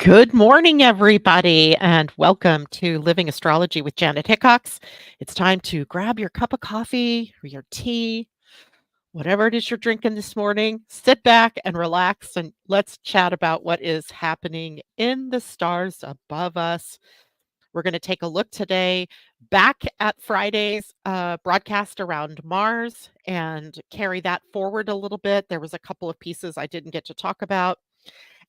Good morning, everybody, and welcome to Living Astrology with Janet Hickox. It's time to grab your cup of coffee or your tea, whatever it is you're drinking this morning. Sit back and relax, and let's chat about what is happening in the stars above us. We're going to take a look today back at Friday's broadcast around Mars and carry that forward a little bit. There was a couple of pieces I didn't get to talk about.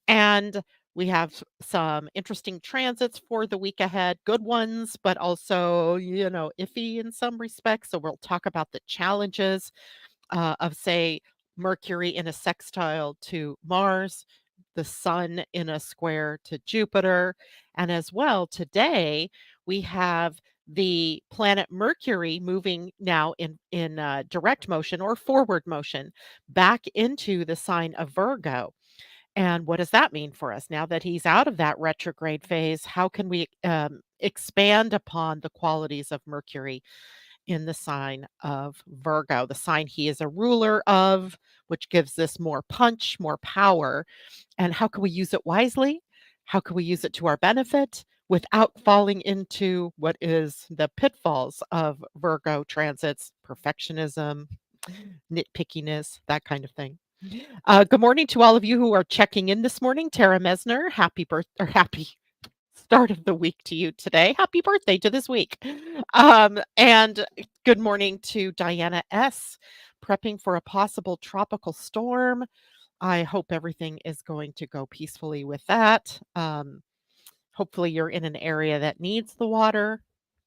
And we have some interesting transits for the week ahead, good ones, but also, iffy in some respects. So we'll talk about the challenges of, say, Mercury in a sextile to Mars, the sun in a square to Jupiter. And as well, today we have the planet Mercury moving now in direct motion or forward motion back into the sign of Virgo. And what does that mean for us? Now that he's out of that retrograde phase, how can we expand upon the qualities of Mercury in the sign of Virgo, the sign he is a ruler of, which gives this more punch, more power? And how can we use it wisely? How can we use it to our benefit without falling into what is the pitfalls of Virgo transits, perfectionism, nitpickiness, that kind of thing? Good morning to all of you who are checking in this morning. Tara Mesner, happy birth or happy start of the week to you today. Happy birthday to this week. And good morning to Diana S, prepping for a possible tropical storm. I hope everything is going to go peacefully with that. Hopefully you're in an area that needs the water,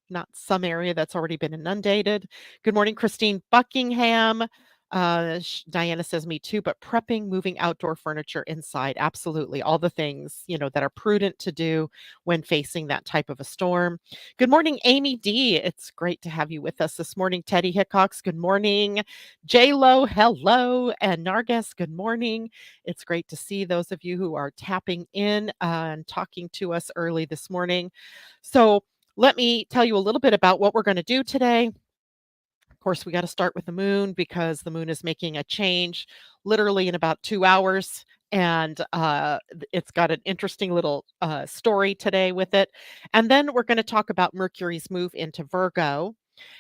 not some area that's already been inundated. Good morning, Christine Buckingham. Diana says, me too, but prepping, moving outdoor furniture inside. Absolutely. All the things, that are prudent to do when facing that type of a storm. Good morning, Amy D. It's great to have you with us this morning. Teddy Hickox, good morning. J-Lo, hello. And Narges, good morning. It's great to see those of you who are tapping in and talking to us early this morning. So, let me tell you a little bit about what we're going to do today. Of course, we got to start with the moon because the moon is making a change literally in about 2 hours. And it's got an interesting little story today with it. And then we're going to talk about Mercury's move into Virgo.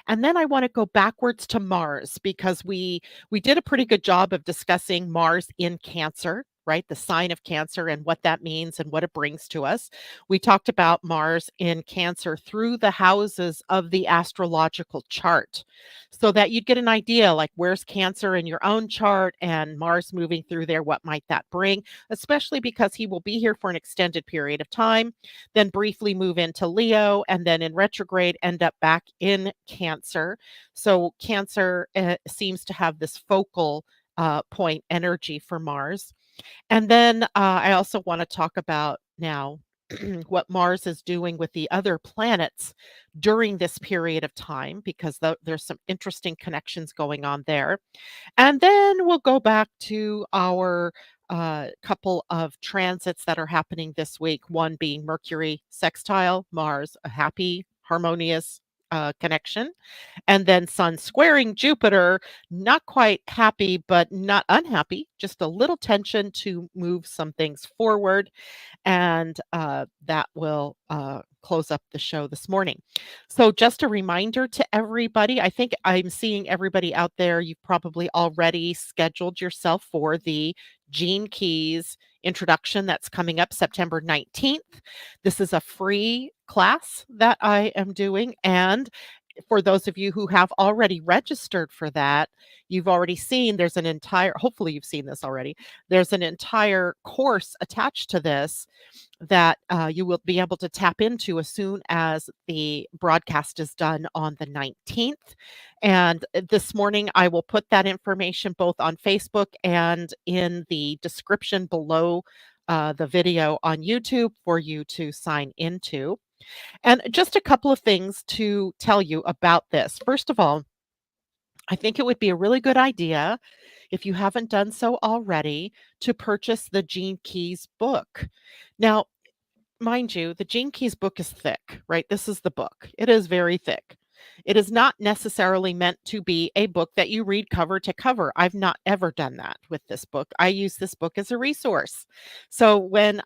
And then I want to go backwards to Mars because we did a pretty good job of discussing Mars in Cancer, right? The sign of Cancer and what that means and what it brings to us. We talked about Mars in Cancer through the houses of the astrological chart so that you'd get an idea like where's Cancer in your own chart and Mars moving through there, what might that bring, especially because he will be here for an extended period of time, then briefly move into Leo, and then in retrograde end up back in Cancer. So Cancer seems to have this focal point energy for Mars. And then I also want to talk about now what Mars is doing with the other planets during this period of time, because there's some interesting connections going on there. And then we'll go back to our couple of transits that are happening this week, one being Mercury sextile, Mars, a happy, harmonious connection, and then Sun squaring Jupiter, not quite happy, but not unhappy, just a little tension to move some things forward. And that will close up the show this morning. So, just a reminder to everybody, I think I'm seeing everybody out there. You've probably already scheduled yourself for the Gene Keys introduction that's coming up September 19th. This is a free class that I am doing. And for those of you who have already registered for that, you've already seen there's an entire, hopefully, you've seen this already. There's an entire course attached to this that you will be able to tap into as soon as the broadcast is done on the 19th. And this morning, I will put that information both on Facebook and in the description below the video on YouTube for you to sign into. And just a couple of things to tell you about this. First of all, I think it would be a really good idea, if you haven't done so already, to purchase the Gene Keys book. Now, mind you, the Gene Keys book is thick, right? This is the book. It is very thick. It is not necessarily meant to be a book that you read cover to cover. I've not ever done that with this book. I use this book as a resource. So when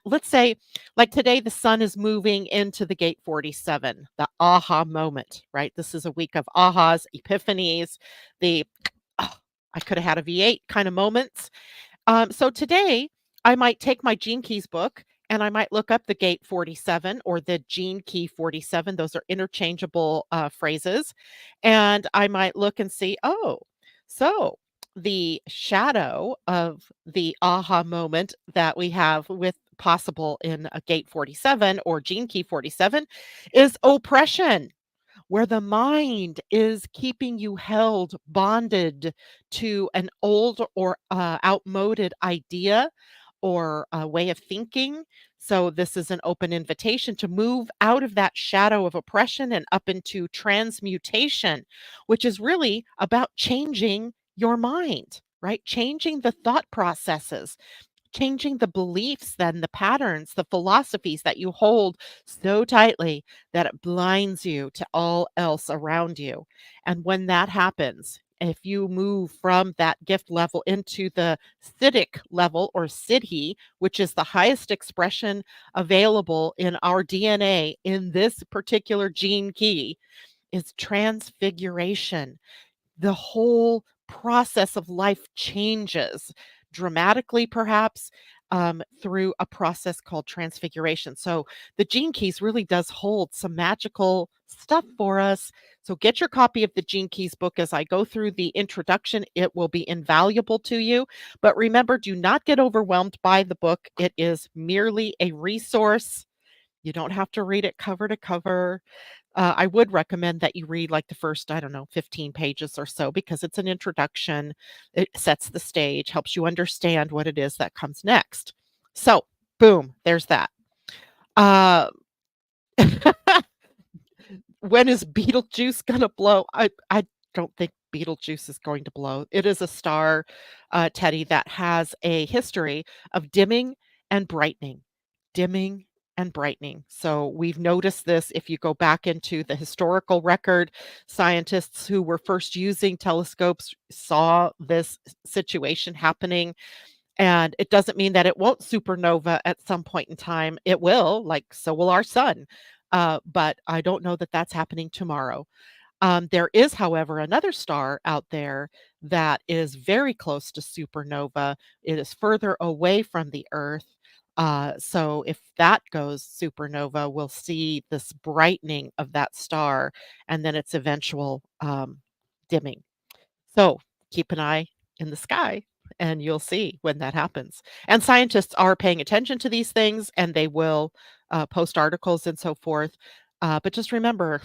let's say, like today, the sun is moving into the gate 47, the aha moment, right? This is a week of ahas, epiphanies, the, oh, I could have had a V8 kind of moments. So today, I might take my Gene Keys book and I might look up the gate 47 or the Gene Key 47. Those are interchangeable phrases. And I might look and see, oh, so the shadow of the aha moment that we have with possible in a gate 47 or Gene Key 47 is oppression, where the mind is keeping you held, bonded to an old or outmoded idea or a way of thinking. So, this is an open invitation to move out of that shadow of oppression and up into transmutation, which is really about changing your mind, right? Changing the thought processes, changing the beliefs, then the patterns, the philosophies that you hold so tightly that it blinds you to all else around you. And when that happens, if you move from that gift level into the Siddhic level or Siddhi, which is the highest expression available in our DNA in this particular gene key, is transfiguration. The whole process of life changes dramatically, perhaps, through a process called transfiguration. So the Gene Keys really does hold some magical stuff for us. So get your copy of the Gene Keys book. As I go through the introduction, it will be invaluable to you. But remember, do not get overwhelmed by the book. It is merely a resource. You don't have to read it cover to cover. I would recommend that you read like the first, I don't know, 15 pages or so because it's an introduction. It sets the stage, helps you understand what it is that comes next. So, boom, there's that. Uh, when is Beetlejuice gonna blow? I don't think Beetlejuice is going to blow. It is a star, Teddy, that has a history of dimming and brightening. So we've noticed this if you go back into the historical record. Scientists who were first using telescopes saw this situation happening. And it doesn't mean that it won't supernova at some point in time. It will, like so will our sun. But I don't know that that's happening tomorrow. There is, however, another star out there that is very close to supernova. It is further away from the Earth. So if that goes supernova, we'll see this brightening of that star and then its eventual dimming. So keep an eye in the sky and you'll see when that happens. And scientists are paying attention to these things and they will post articles and so forth. But just remember,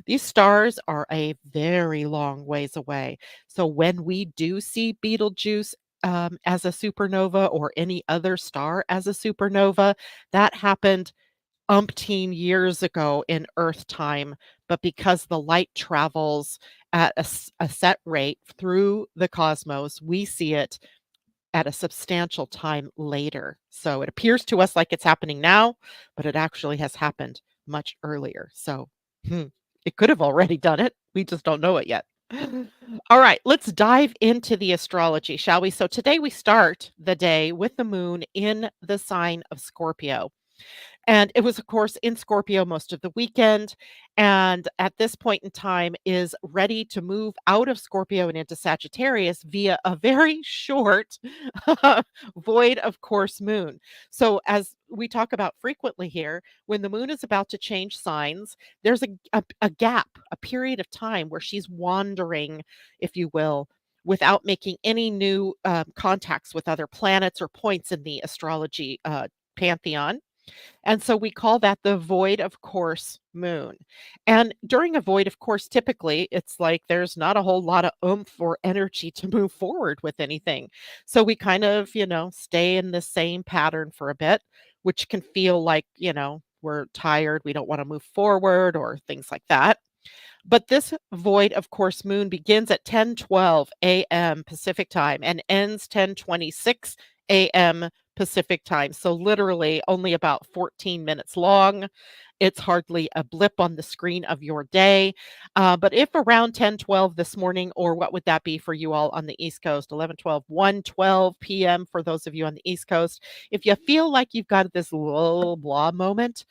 these stars are a very long ways away. So when we do see Betelgeuse as a supernova or any other star as a supernova, that happened umpteen years ago in Earth time, but because the light travels at a set rate through the cosmos, we see it at a substantial time later. So it appears to us like it's happening now, but it actually has happened much earlier. So it could have already done it. We just don't know it yet. All right, let's dive into the astrology, shall we? So today we start the day with the moon in the sign of Scorpio. And it was, of course, in Scorpio most of the weekend. And at this point in time, is ready to move out of Scorpio and into Sagittarius via a very short void of course moon. So, as we talk about frequently here, when the moon is about to change signs, there's a gap, a period of time where she's wandering, if you will, without making any new contacts with other planets or points in the astrology pantheon. And so we call that the void of course moon. And during a void of course, typically it's like there's not a whole lot of oomph or energy to move forward with anything. So we kind of, stay in the same pattern for a bit, which can feel like, we're tired, we don't want to move forward or things like that. But this void of course moon begins at 10:12 a.m. Pacific time and ends 10:26 a.m. Pacific time. So literally only about 14 minutes long. It's hardly a blip on the screen of your day. But if around 10:12 this morning, or what would that be for you all on the East Coast, 11:12, 1:12 p.m. for those of you on the East Coast, if you feel like you've got this little blah moment,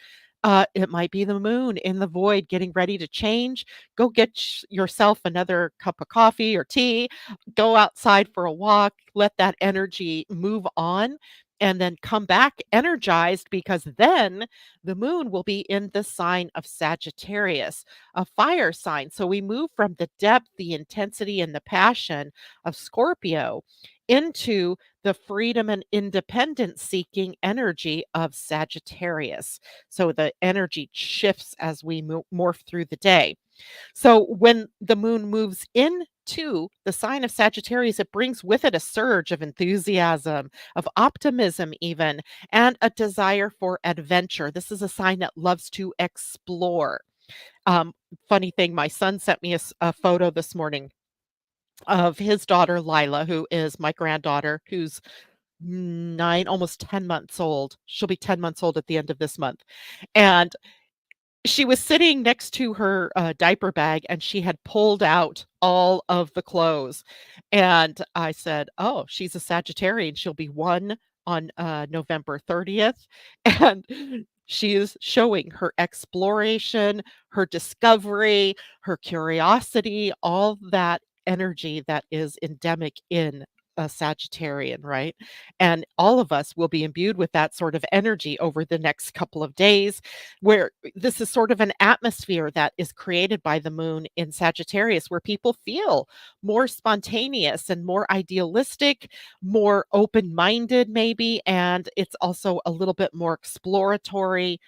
it might be the moon in the void getting ready to change. Go get yourself another cup of coffee or tea, go outside for a walk, let that energy move on, and then come back energized, because then the moon will be in the sign of Sagittarius, a fire sign. So we move from the depth, the intensity, and the passion of Scorpio into the freedom and independence seeking energy of Sagittarius. So the energy shifts as we morph through the day. So when the moon moves into the sign of Sagittarius, it brings with it a surge of enthusiasm, of optimism, even, and a desire for adventure. This is a sign that loves to explore. Um, Funny thing, my son sent me a photo this morning of his daughter Lila, who is my granddaughter, who's 9, almost 10 months old. She'll be 10 months old at the end of this month. And she was sitting next to her, diaper bag, and she had pulled out all of the clothes, and I said, "Oh, she's a Sagittarian, she'll be 1 on, November 30th," and she is showing her exploration, her discovery, her curiosity, all that energy that is endemic in a Sagittarian, right? And all of us will be imbued with that sort of energy over the next couple of days, where this is sort of an atmosphere that is created by the moon in Sagittarius, where people feel more spontaneous and more idealistic, more open minded, maybe. And it's also a little bit more exploratory.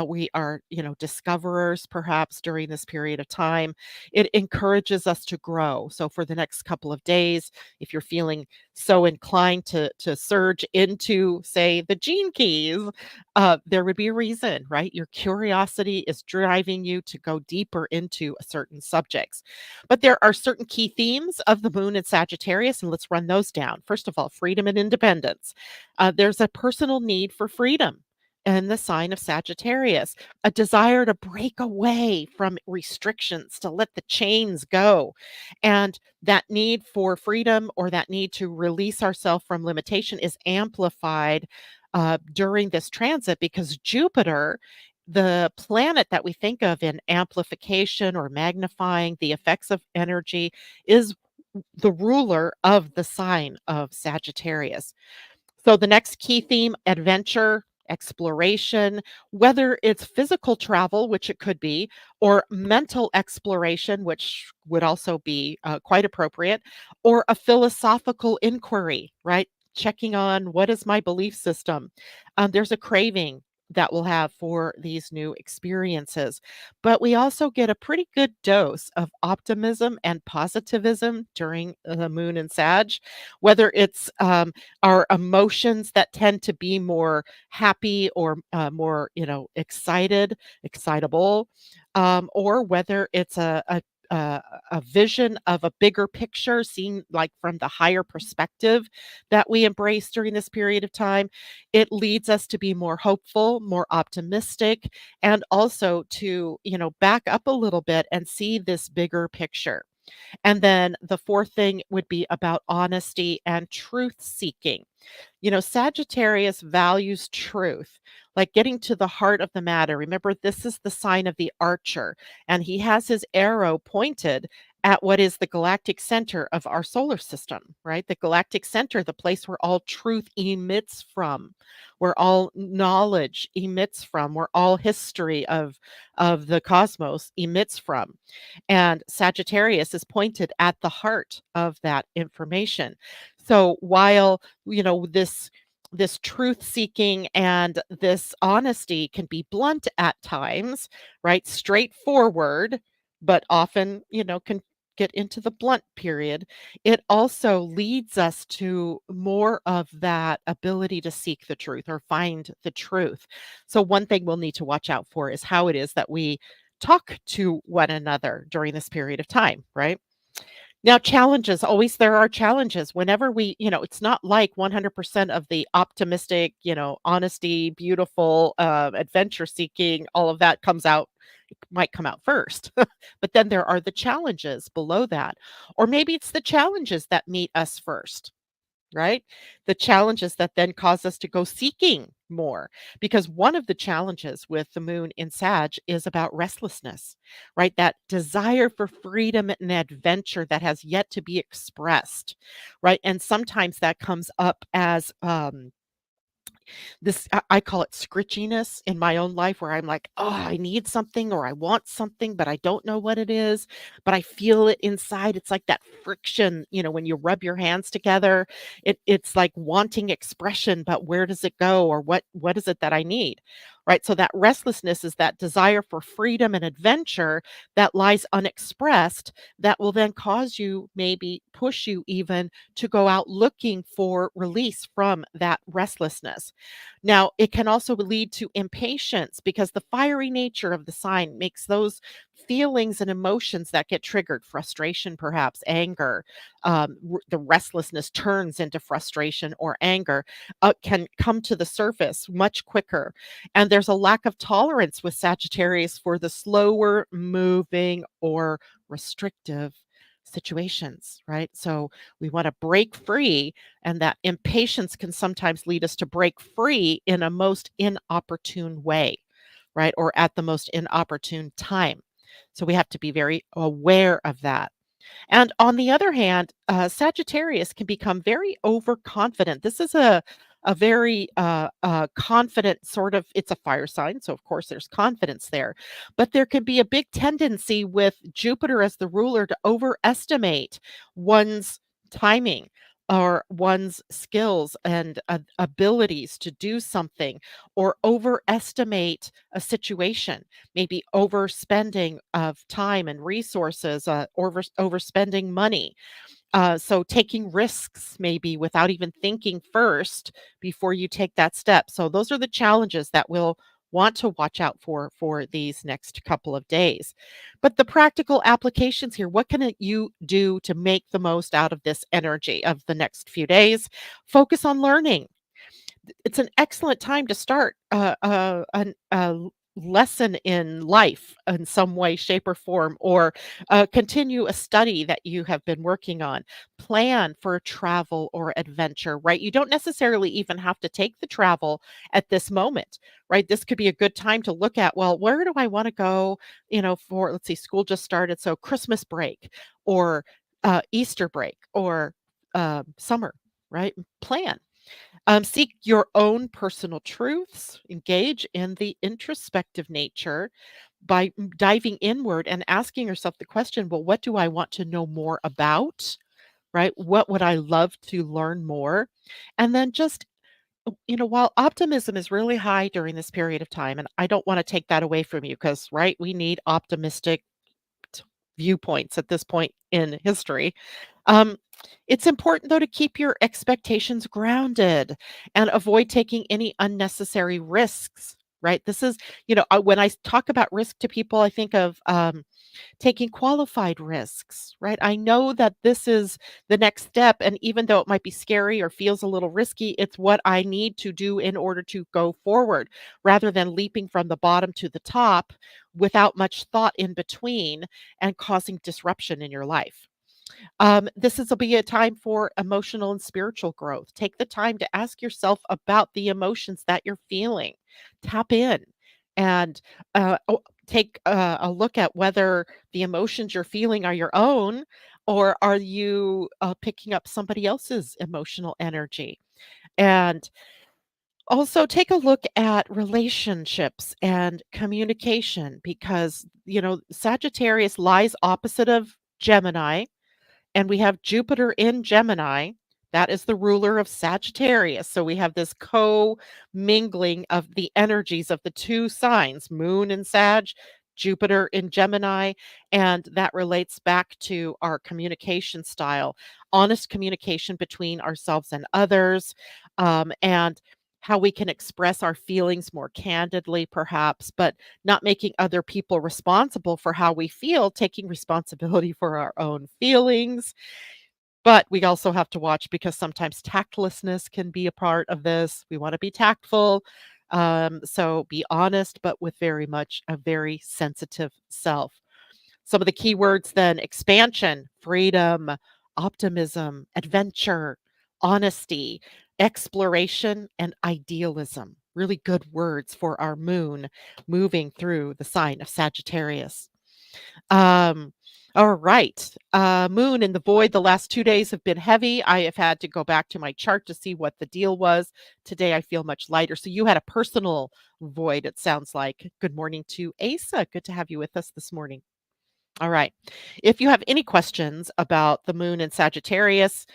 We are, discoverers perhaps during this period of time. It encourages us to grow. So for the next couple of days, if you're feeling so inclined to surge into, say, the gene keys, there would be a reason, right? Your curiosity is driving you to go deeper into certain subjects. But there are certain key themes of the moon in Sagittarius, and let's run those down. First of all, freedom and independence. There's a personal need for freedom and the sign of Sagittarius, a desire to break away from restrictions, to let the chains go. And that need for freedom, or that need to release ourselves from limitation, is amplified during this transit, because Jupiter, the planet that we think of in amplification or magnifying the effects of energy, is the ruler of the sign of Sagittarius. So the next key theme, adventure, exploration, whether it's physical travel, which it could be, or mental exploration, which would also be quite appropriate, or a philosophical inquiry, right? Checking on, what is my belief system? There's a craving that we'll have for these new experiences. But we also get a pretty good dose of optimism and positivism during the moon and Sag, whether it's our emotions that tend to be more happy, or more, excited, excitable, or whether it's a vision of a bigger picture, seen like from the higher perspective that we embrace during this period of time. It leads us to be more hopeful, more optimistic, and also to, back up a little bit and see this bigger picture. And then the fourth thing would be about honesty and truth seeking. Sagittarius values truth, like getting to the heart of the matter. Remember, this is the sign of the archer, and he has his arrow pointed at what is the galactic center of our solar system, right? The galactic center, the place where all truth emits from, where all knowledge emits from, where all history of the cosmos emits from. And Sagittarius is pointed at the heart of that information. So while, this truth seeking and this honesty can be blunt at times, right? Straightforward, but often, can get into the blunt period. It also leads us to more of that ability to seek the truth or find the truth. So one thing we'll need to watch out for is how it is that we talk to one another during this period of time, right? Now, challenges, always there are challenges. Whenever it's not like 100% of the optimistic, honesty, beautiful, adventure seeking, all of that comes out, might come out first. But then there are the challenges below that. Or maybe it's the challenges that meet us first, right? The challenges that then cause us to go seeking more. Because one of the challenges with the moon in Sag is about restlessness, right? That desire for freedom and adventure that has yet to be expressed, right? And sometimes that comes up as this I call it scritchiness in my own life where I'm like, "Oh, I need something or I want something, but I don't know what it is, but I feel it inside." It's like that friction, when you rub your hands together, it's like wanting expression, but where does it go or what is it that I need? Right? So that restlessness is that desire for freedom and adventure that lies unexpressed that will then cause you, maybe push you even to go out looking for release from that restlessness. Now, it can also lead to impatience because the fiery nature of the sign makes those feelings and emotions that get triggered, frustration, perhaps anger, the restlessness turns into frustration or anger, can come to the surface much quicker. And there's a lack of tolerance with Sagittarius for the slower moving or restrictive situations, right? So we want to break free, and that impatience can sometimes lead us to break free in a most inopportune way, right? Or at the most inopportune time. So we have to be very aware of that. And on the other hand, Sagittarius can become very overconfident. This is a very confident sort of, it's a fire sign, so of course there's confidence there. But there can be a big tendency with Jupiter as the ruler to overestimate one's timing or one's skills and abilities to do something, or overestimate a situation, maybe overspending of time and resources, overspending money. So taking risks maybe without even thinking first before you take that step. So those are the challenges that we'll want to watch out for these next couple of days. But the practical applications here, what can you do to make the most out of this energy of the next few days? Focus on learning. It's an excellent time to start a lesson in life in some way, shape, or form, or continue a study that you have been working on. Plan for travel or adventure, right? You don't necessarily even have to take the travel at this moment, right? This could be a good time to look at, well, where do I want to go? For, let's see, school just started. So Christmas break or Easter break or summer, right? Plan. Seek your own personal truths, engage in the introspective nature by diving inward and asking yourself the question, well, what do I want to know more about? Right? What would I love to learn more? And then just, while optimism is really high during this period of time, and I don't want to take that away from you because, right, we need optimistic viewpoints at this point in history. Um, it's important, though, to keep your expectations grounded and avoid taking any unnecessary risks. Right. This is, when I talk about risk to people, I think of taking qualified risks. Right. I know that this is the next step. And even though it might be scary or feels a little risky, it's what I need to do in order to go forward rather than leaping from the bottom to the top without much thought in between and causing disruption in your life. This is will be a time for emotional and spiritual growth. Take the time to ask yourself about the emotions that you're feeling. Tap in and take a look at whether the emotions you're feeling are your own, or are you picking up somebody else's emotional energy. And also take a look at relationships and communication, because Sagittarius lies opposite of Gemini, and we have Jupiter in Gemini. That is the ruler of Sagittarius. So we have this co-mingling of the energies of the two signs, Moon in Sag, Jupiter in Gemini, and that relates back to our communication style, honest communication between ourselves and others, and how we can express our feelings more candidly, perhaps, but not making other people responsible for how we feel, taking responsibility for our own feelings. But we also have to watch because sometimes tactlessness can be a part of this. We want to be tactful. So be honest, but with very much a very sensitive self. Some of the key words then: expansion, freedom, optimism, adventure, honesty, exploration, and idealism. Really good words for our moon moving through the sign of Sagittarius. Um, all right. Moon in the void. The last 2 days have been heavy. I have had to go back to my chart to see what the deal was. Today I feel much lighter. So you had a personal void, it sounds like. Good morning to Asa. Good to have you with us this morning. All right. If you have any questions about the moon in Sagittarius,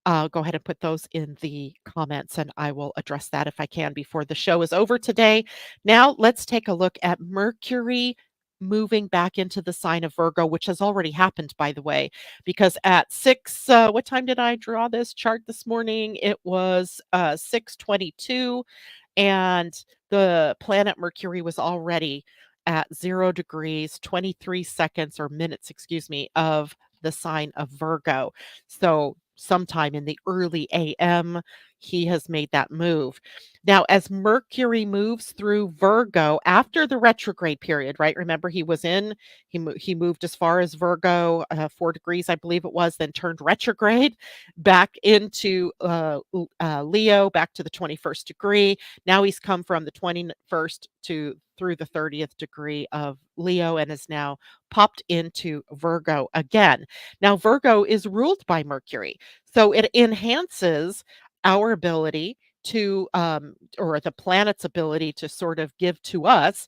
go ahead and put those in the comments and I will address that if I can before the show is over today. Now, let's take a look at Mercury moving back into the sign of Virgo, which has already happened, by the way, because at 6, what time did I draw this chart this morning? It was 6:22, and the planet Mercury was already at 0 degrees, 23 seconds or minutes, excuse me, of the sign of Virgo. So sometime in the early AM, he has made that move. Now, as Mercury moves through Virgo after the retrograde period, right? Remember, he moved as far as Virgo, 4 degrees, I believe it was, then turned retrograde back into Leo, back to the 21st degree. Now he's come from the 21st to through the 30th degree of Leo and is now popped into Virgo again. Now, Virgo is ruled by Mercury, so it enhances our ability to, or the planet's ability to sort of give to us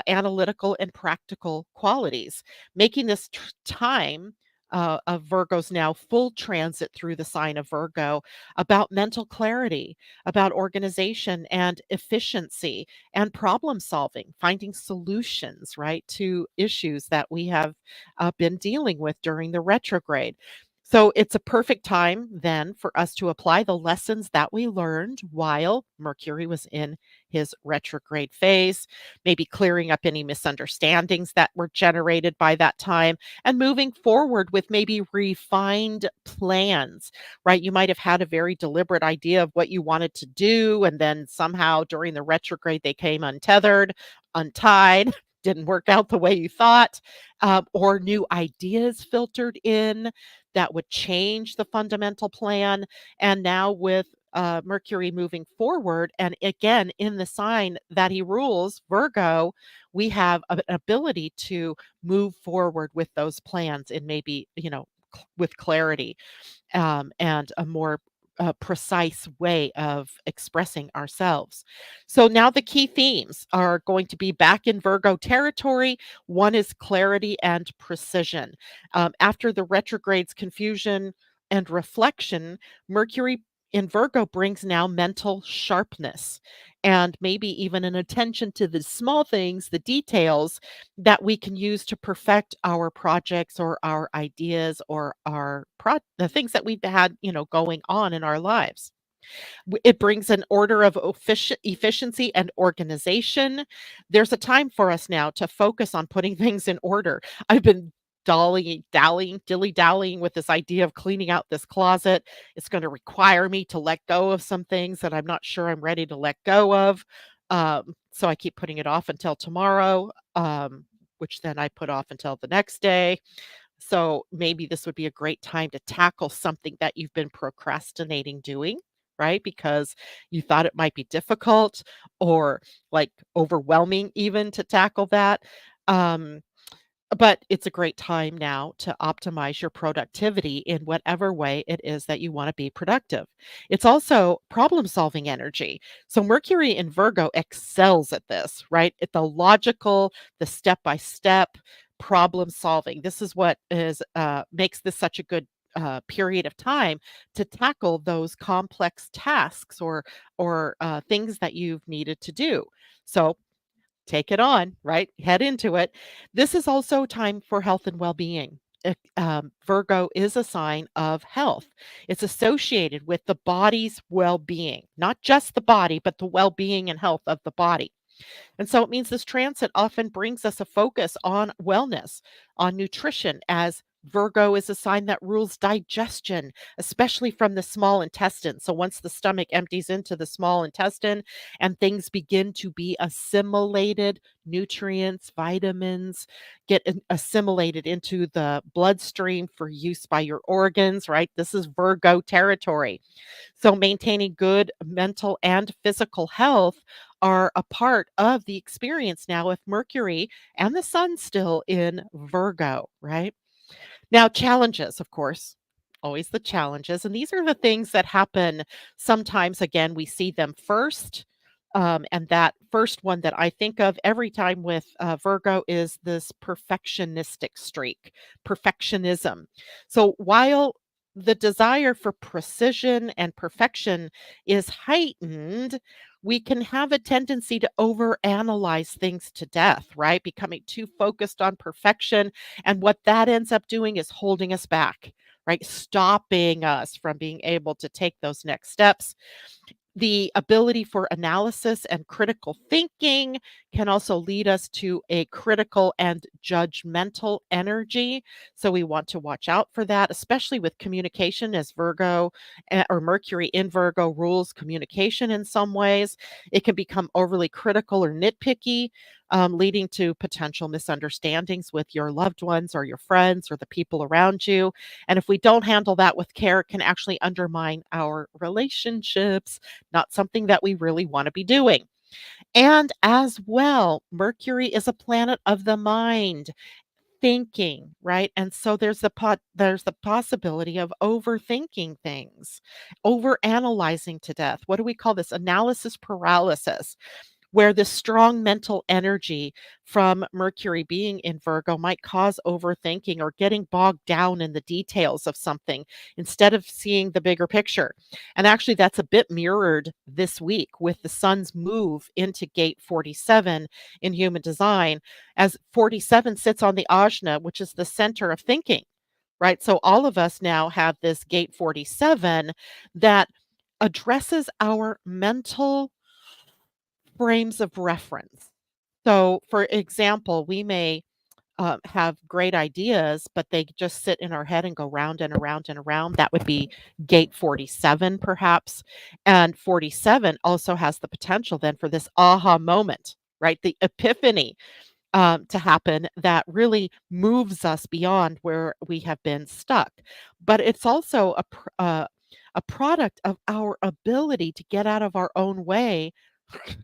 analytical and practical qualities, making this time of Virgo's now full transit through the sign of Virgo about mental clarity, about organization and efficiency and problem solving, finding solutions, right, to issues that we have been dealing with during the retrograde. So it's a perfect time then for us to apply the lessons that we learned while Mercury was in his retrograde phase, maybe clearing up any misunderstandings that were generated by that time and moving forward with maybe refined plans, right? You might have had a very deliberate idea of what you wanted to do, and then somehow during the retrograde, they came untethered, untied, didn't work out the way you thought, or new ideas filtered in that would change the fundamental plan. And now with Mercury moving forward, and again in the sign that he rules, Virgo, we have an ability to move forward with those plans in maybe, with clarity and a more precise way of expressing ourselves. So now the key themes are going to be back in Virgo territory. One is clarity and precision. After the retrograde's confusion and reflection, Mercury in Virgo brings now mental sharpness and maybe even an attention to the small things, the details that we can use to perfect our projects or our ideas or the things that we've had, going on in our lives. It brings an order of efficiency and organization. There's a time for us now to focus on putting things in order. I've been dilly-dallying with this idea of cleaning out this closet. It's going to require me to let go of some things that I'm not sure I'm ready to let go of. So I keep putting it off until tomorrow, which then I put off until the next day. So maybe this would be a great time to tackle something that you've been procrastinating doing, right? Because you thought it might be difficult or like overwhelming even to tackle that. Um, but it's a great time now to optimize your productivity in whatever way it is that you want to be productive. It's also problem solving energy. So Mercury in Virgo excels at this, right? At the logical, the step by step problem solving. This is what is makes this such a good period of time to tackle those complex tasks or things that you've needed to do. So take it on, right? Head into it. This is also time for health and well-being. Virgo is a sign of health. It's associated with the body's well being, not just the body, but the well being and health of the body. And so it means this transit often brings us a focus on wellness, on nutrition, as Virgo is a sign that rules digestion, especially from the small intestine. So once the stomach empties into the small intestine and things begin to be assimilated, nutrients, vitamins get assimilated into the bloodstream for use by your organs, right? This is Virgo territory. So maintaining good mental and physical health are a part of the experience now with Mercury and the sun still in Virgo, right? Now, challenges, of course, always the challenges. And these are the things that happen sometimes. Again, we see them first. And that first one that I think of every time with Virgo is this perfectionistic streak, perfectionism. So while the desire for precision and perfection is heightened, we can have a tendency to overanalyze things to death, right? Becoming too focused on perfection, and what that ends up doing is holding us back, right? Stopping us from being able to take those next steps. The ability for analysis and critical thinking can also lead us to a critical and judgmental energy. So we want to watch out for that, especially with communication, as Virgo or Mercury in Virgo rules communication in some ways. It can become overly critical or nitpicky, leading to potential misunderstandings with your loved ones or your friends or the people around you. And if we don't handle that with care, it can actually undermine our relationships, not something that we really want to be doing. And as well, Mercury is a planet of the mind, thinking, right? And so there's the possibility of overthinking things, over analyzing to death. What do we call this? Analysis paralysis, where the strong mental energy from Mercury being in Virgo might cause overthinking or getting bogged down in the details of something instead of seeing the bigger picture. And actually, that's a bit mirrored this week with the sun's move into gate 47 in human design, as 47 sits on the ajna, which is the center of thinking, right? So all of us now have this gate 47 that addresses our mental frames of reference. So, for example, we may have great ideas, but they just sit in our head and go round and around and around. That would be gate 47, perhaps. And 47 also has the potential then for this aha moment, right? The epiphany to happen that really moves us beyond where we have been stuck. But it's also a product of our ability to get out of our own way,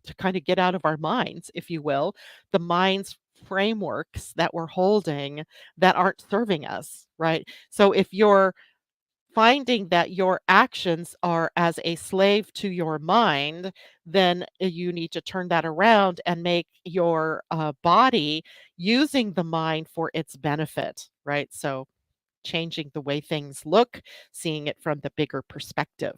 to kind of get out of our minds, if you will, the mind's frameworks that we're holding that aren't serving us, right? So if you're finding that your actions are as a slave to your mind, then you need to turn that around and make your body using the mind for its benefit, right? So changing the way things look, seeing it from the bigger perspective.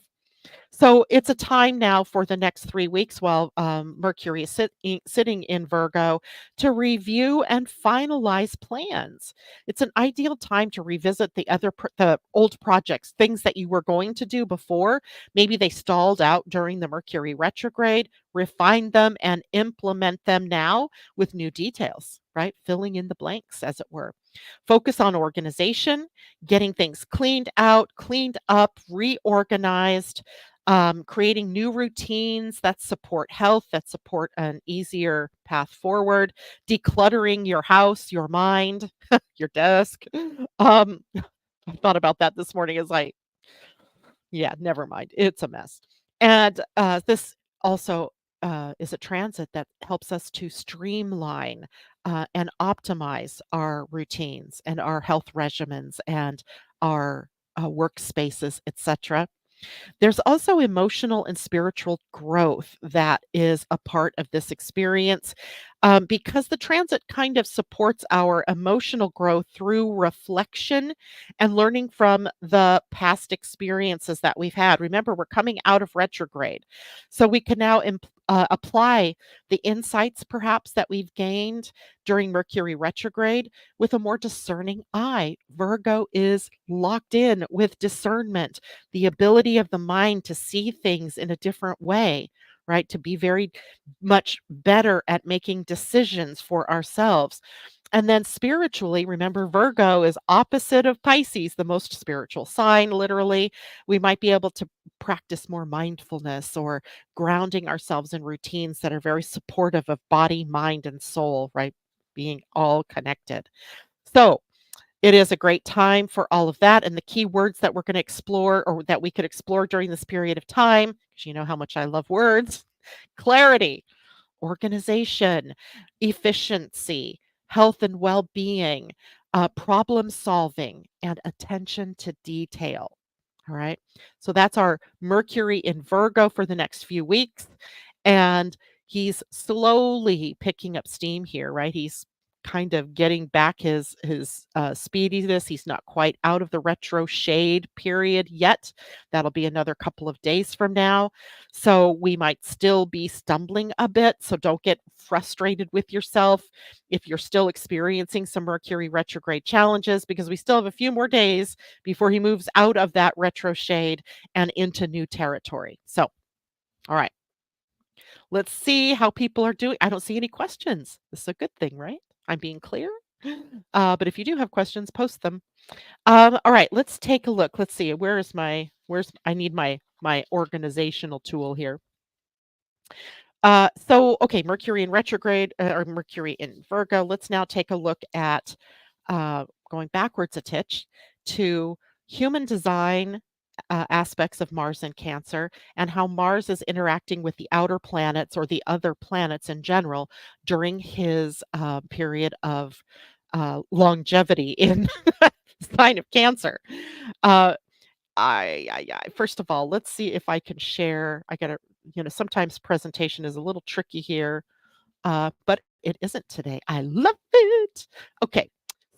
So it's a time now for the next 3 weeks while Mercury is sitting in Virgo to review and finalize plans. It's an ideal time to revisit the old projects, things that you were going to do before. Maybe they stalled out during the Mercury retrograde. Refine them and implement them now with new details, right? Filling in the blanks, as it were. Focus on organization, getting things cleaned out, cleaned up, reorganized, creating new routines that support health, that support an easier path forward, decluttering your house, your mind, your desk. I thought about that this morning as yeah, never mind. It's a mess. And this also is a transit that helps us to streamline and optimize our routines and our health regimens and our workspaces, etc. There's also emotional and spiritual growth that is a part of this experience, because the transit kind of supports our emotional growth through reflection and learning from the past experiences that we've had. Remember, we're coming out of retrograde, so we can now apply the insights perhaps that we've gained during Mercury retrograde with a more discerning eye. Virgo is locked in with discernment, the ability of the mind to see things in a different way, right? To be very much better at making decisions for ourselves. And then spiritually, remember Virgo is opposite of Pisces, the most spiritual sign, literally. We might be able to practice more mindfulness or grounding ourselves in routines that are very supportive of body, mind, and soul, right? Being all connected. So it is a great time for all of that. And the key words that we're going to explore or that we could explore during this period of time, because you know how much I love words: clarity, organization, efficiency, health and well being, problem solving, and attention to detail. All right. So that's our Mercury in Virgo for the next few weeks. And he's slowly picking up steam here, right? He's kind of getting back his speediness. He's not quite out of the retro shade period yet. That'll be another couple of days from now. So we might still be stumbling a bit. So don't get frustrated with yourself if you're still experiencing some Mercury retrograde challenges, because we still have a few more days before he moves out of that retro shade and into new territory. So, all right, let's see how people are doing. I don't see any questions. This is a good thing, right? I'm being clear. But if you do have questions, post them. All right, let's take a look. Let's see. Where's I need my organizational tool here. So okay, Mercury in retrograde or Mercury in Virgo. Let's now take a look at going backwards a titch to human design aspects of Mars and Cancer, and how Mars is interacting with the outer planets or the other planets in general during his period of longevity in sign of Cancer. Uh, First of all, let's see if I can share. I gotta, sometimes presentation is a little tricky here, but it isn't today. I love it. Okay.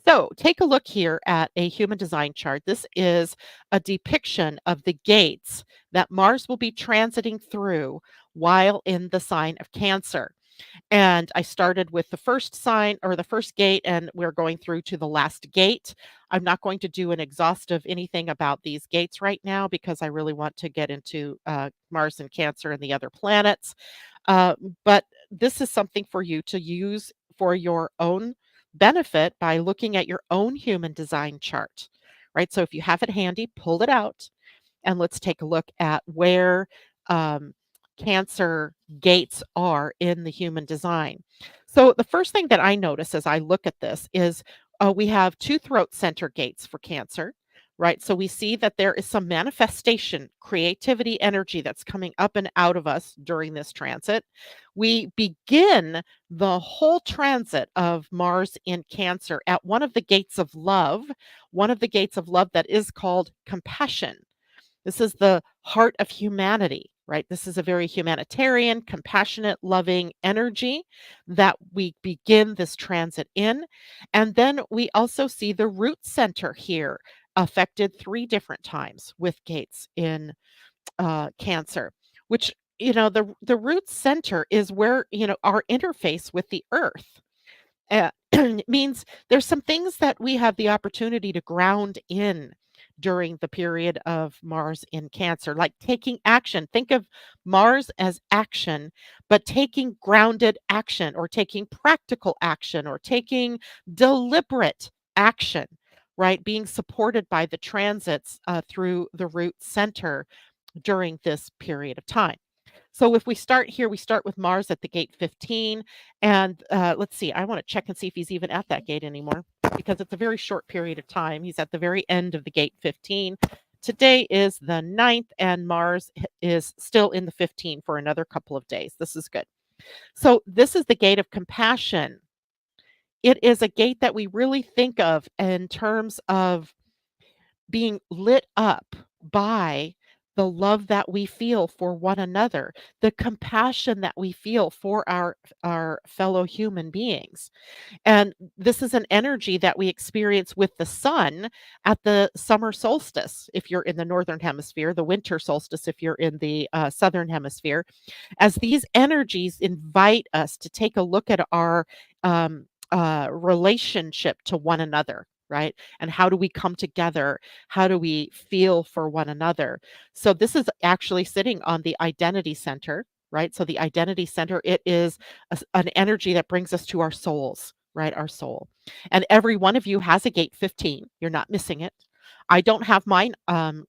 So take a look here at a human design chart. This is a depiction of the gates that Mars will be transiting through while in the sign of Cancer. And I started with the first sign or the first gate, and we're going through to the last gate. I'm not going to do an exhaustive anything about these gates right now because I really want to get into Mars and Cancer and the other planets. Uh, but this is something for you to use for your own benefit by looking at your own human design chart, right? So if you have it handy, pull it out and let's take a look at where um, Cancer gates are in the human design. So the first thing that I notice as I look at this is we have two throat center gates for Cancer. Right. So we see that there is some manifestation, creativity, energy that's coming up and out of us during this transit. We begin the whole transit of Mars in Cancer at one of the gates of love, one of the gates of love that is called compassion. This is the heart of humanity, right? This is a very humanitarian, compassionate, loving energy that we begin this transit in. And then we also see the root center here affected three different times with gates in Cancer, which the root center is where our interface with the earth. It means there's some things that we have the opportunity to ground in during the period of Mars in Cancer, like taking action. Think of Mars as action, but taking grounded action or taking practical action or taking deliberate action, right? Being supported by the transits through the root center during this period of time. So if we start here, we start with Mars at the gate 15. And let's see, I want to check and see if he's even at that gate anymore because it's a very short period of time. He's at the very end of the gate 15. Today is the 9th, and Mars is still in the 15 for another couple of days. This is good. So this is the gate of compassion. It is a gate that we really think of in terms of being lit up by the love that we feel for one another, the compassion that we feel for our fellow human beings. And this is an energy that we experience with the sun at the summer solstice if you're in the northern hemisphere, the winter solstice if you're in the southern hemisphere, as these energies invite us to take a look at our relationship to one another. Right. And how do we come together? How do we feel for one another? So, this is actually sitting on the identity center, right? So, the identity center, it is an energy that brings us to our souls, right? Our soul. And every one of you has a gate 15. You're not missing it. I don't have mine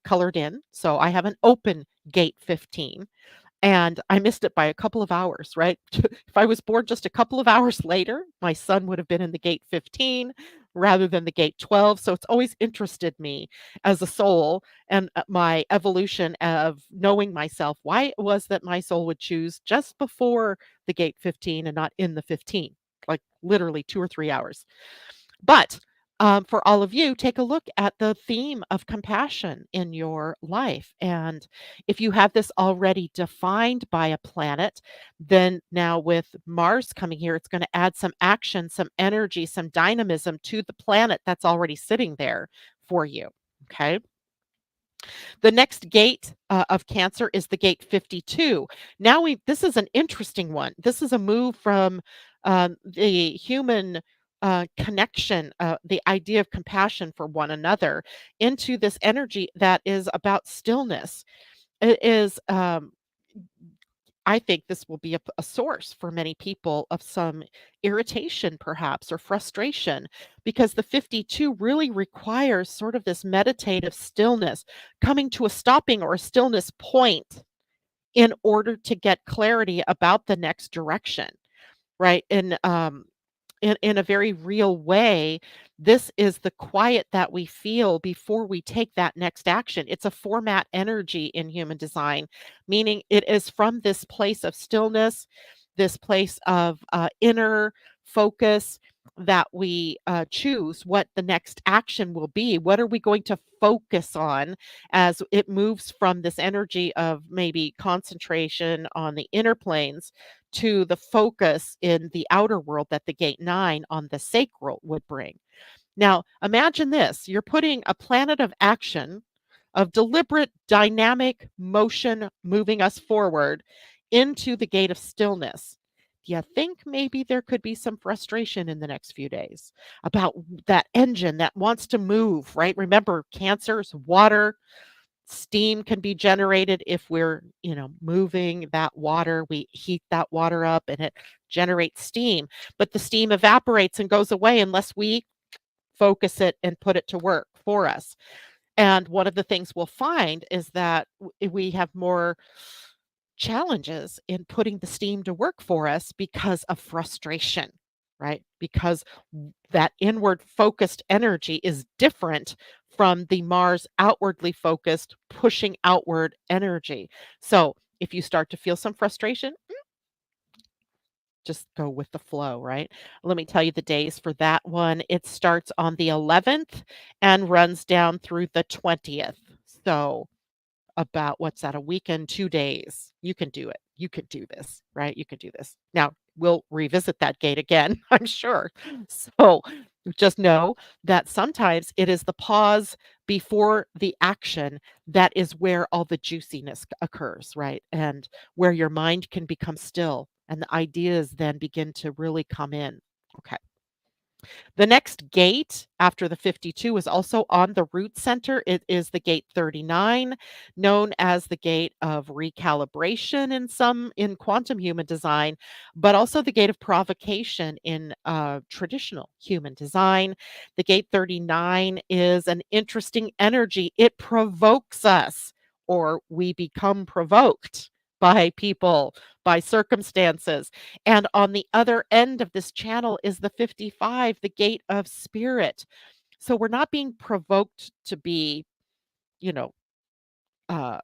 colored in. So, I have an open gate 15 and I missed it by a couple of hours, right? If I was born just a couple of hours later, my son would have been in the gate 15 rather than the gate 12. So it's always interested me as a soul and my evolution of knowing myself, why it was that my soul would choose just before the gate 15 and not in the 15, like literally 2 or 3 hours. But for all of you, take a look at the theme of compassion in your life. And if you have this already defined by a planet, then now with Mars coming here, it's going to add some action, some energy, some dynamism to the planet that's already sitting there for you. Okay. The next gate of Cancer is the gate 52. Now this is an interesting one. This is a move from the human connection, the idea of compassion for one another, into this energy that is about stillness. It is I think this will be a source for many people of some irritation, perhaps, or frustration, because the 52 really requires sort of this meditative stillness, coming to a stopping or a stillness point in order to get clarity about the next direction, right? And in a very real way, this is the quiet that we feel before we take that next action. It's a format energy in human design, meaning it is from this place of stillness, this place of inner focus that we choose what the next action will be. What are we going to focus on as it moves from this energy of maybe concentration on the inner planes to the focus in the outer world that the gate 9 on the sacral would bring. Now, imagine this, you're putting a planet of action, of deliberate dynamic motion moving us forward into the gate of stillness. Do you think maybe there could be some frustration in the next few days about that engine that wants to move, right? Remember, Cancer's water, steam can be generated if we're, moving that water. We heat that water up and it generates steam, but the steam evaporates and goes away unless we focus it and put it to work for us. And one of the things we'll find is that we have more challenges in putting the steam to work for us because of frustration, right? Because that inward focused energy is different from the Mars outwardly focused, pushing outward energy. So if you start to feel some frustration, just go with the flow, right? Let me tell you the days for that one. It starts on the 11th and runs down through the 20th. So about what's that, a week and 2 days. You can do it. You could do this, right? You could do this. Now, we'll revisit that gate again, I'm sure. So, just know that sometimes it is the pause before the action that is where all the juiciness occurs, right? And where your mind can become still and the ideas then begin to really come in. Okay. The next gate after the 52 is also on the root center. It is the gate 39, known as the gate of recalibration in quantum human design, but also the gate of provocation in traditional human design. The gate 39 is an interesting energy. It provokes us, or we become provoked by people, by circumstances. And on the other end of this channel is the 55, the gate of spirit. So we're not being provoked to be, you know, uh,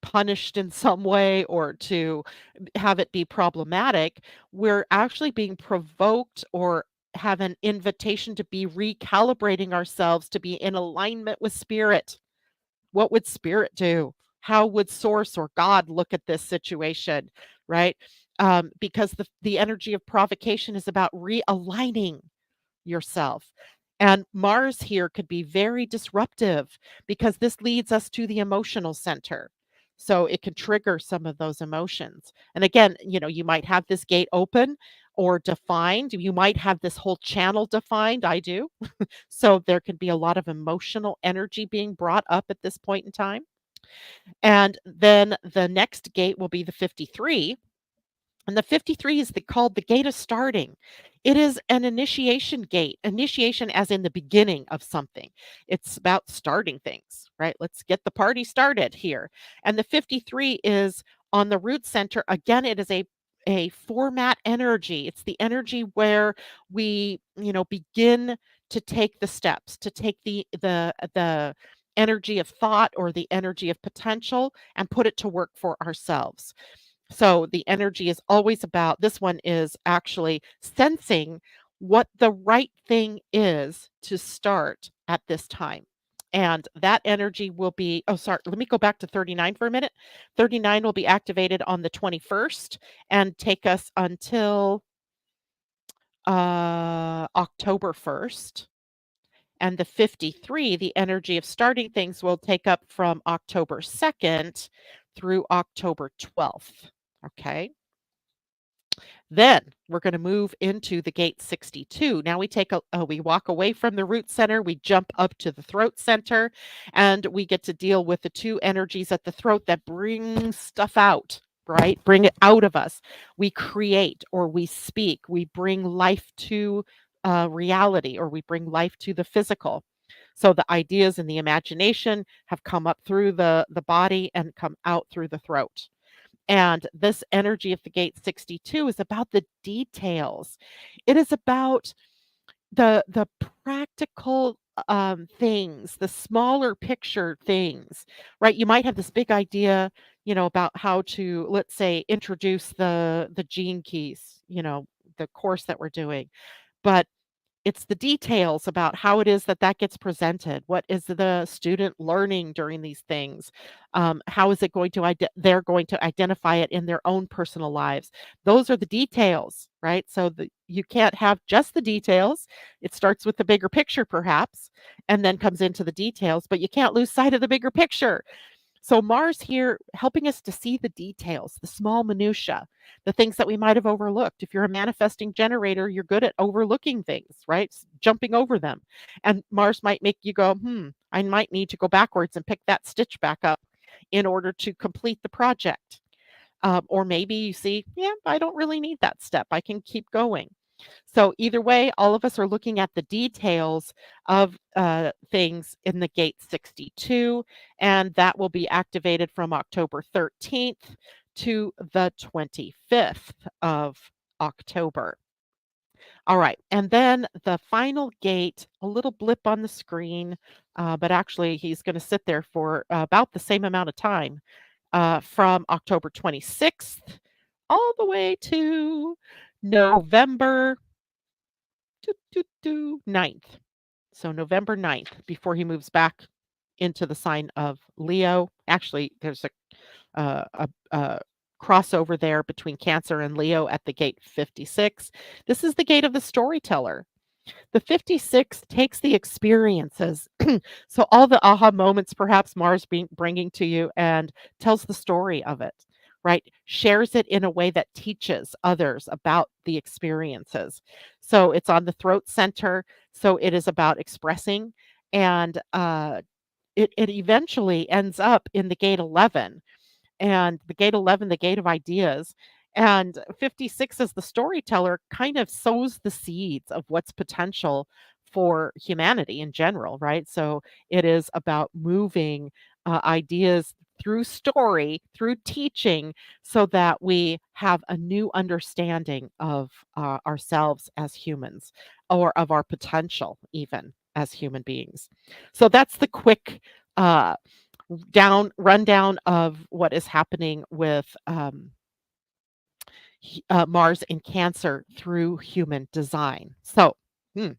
punished in some way or to have it be problematic. We're actually being provoked or have an invitation to be recalibrating ourselves to be in alignment with spirit. What would spirit do? how would source or God look at this situation, right? Because the energy of provocation is about realigning yourself. And Mars here could be very disruptive because this leads us to the emotional center. So it can trigger some of those emotions. And again, you might have this gate open or defined. You might have this whole channel defined. I do. So there can be a lot of emotional energy being brought up at this point in time. And then the next gate will be the 53, and the 53 is called the gate of starting. It is an initiation gate, initiation as in the beginning of something. It's about starting things, right? Let's get the party started here. And the 53 is on the root center. Again, it is a format energy. It's the energy where we, begin to take the steps, to take the energy of thought or the energy of potential and put it to work for ourselves. So the energy is always about this one is actually sensing what the right thing is to start at this time. And that energy will be, oh, sorry, let me go back to 39 for a minute. 39 will be activated on the 21st and take us until October 1st. And the 53, the energy of starting things, will take up from October 2nd through October 12th. Okay. Then we're going to move into the gate 62. Now we walk away from the root center, we jump up to the throat center, and we get to deal with the two energies at the throat that bring stuff out, right? Bring it out of us. We create or we speak. We bring life to reality, or we bring life to the physical. So the ideas and the imagination have come up through the body and come out through the throat. And this energy of the gate 62 is about the details. It is about the practical things, the smaller picture things, right? You might have this big idea, about how to, let's say, introduce the gene keys, the course that we're doing. But it's the details about how it is that that gets presented. What is the student learning during these things? How is it going to they're going to identify it in their own personal lives? Those are the details, right? So you can't have just the details. It starts with the bigger picture, perhaps, and then comes into the details, but you can't lose sight of the bigger picture. So Mars here helping us to see the details, the small minutia, the things that we might have overlooked. If you're a manifesting generator, you're good at overlooking things, right? Jumping over them. And Mars might make you go, I might need to go backwards and pick that stitch back up in order to complete the project. Or maybe you see, yeah, I don't really need that step. I can keep going. So either way, all of us are looking at the details of things in the gate 62, and that will be activated from October 13th to the 25th of October. All right, and then the final gate, a little blip on the screen, but actually he's going to sit there for about the same amount of time from October 26th all the way to November 9th. So November 9th, before he moves back into the sign of Leo. Actually, there's a crossover there between Cancer and Leo at the gate 56. This is the gate of the storyteller. The 56 takes the experiences, so all the aha moments perhaps Mars bringing to you, and tells the story of it, right? Shares it in a way that teaches others about the experiences. So it's on the throat center, so it is about expressing, and it eventually ends up in the gate 11, and the gate 11, the gate of ideas. And 56 as the storyteller kind of sows the seeds of what's potential for humanity in general, right? So it is about moving ideas through story, through teaching, so that we have a new understanding of ourselves as humans, or of our potential even as human beings. So that's the quick uh, rundown of what is happening with Mars in Cancer through human design. So, hmm,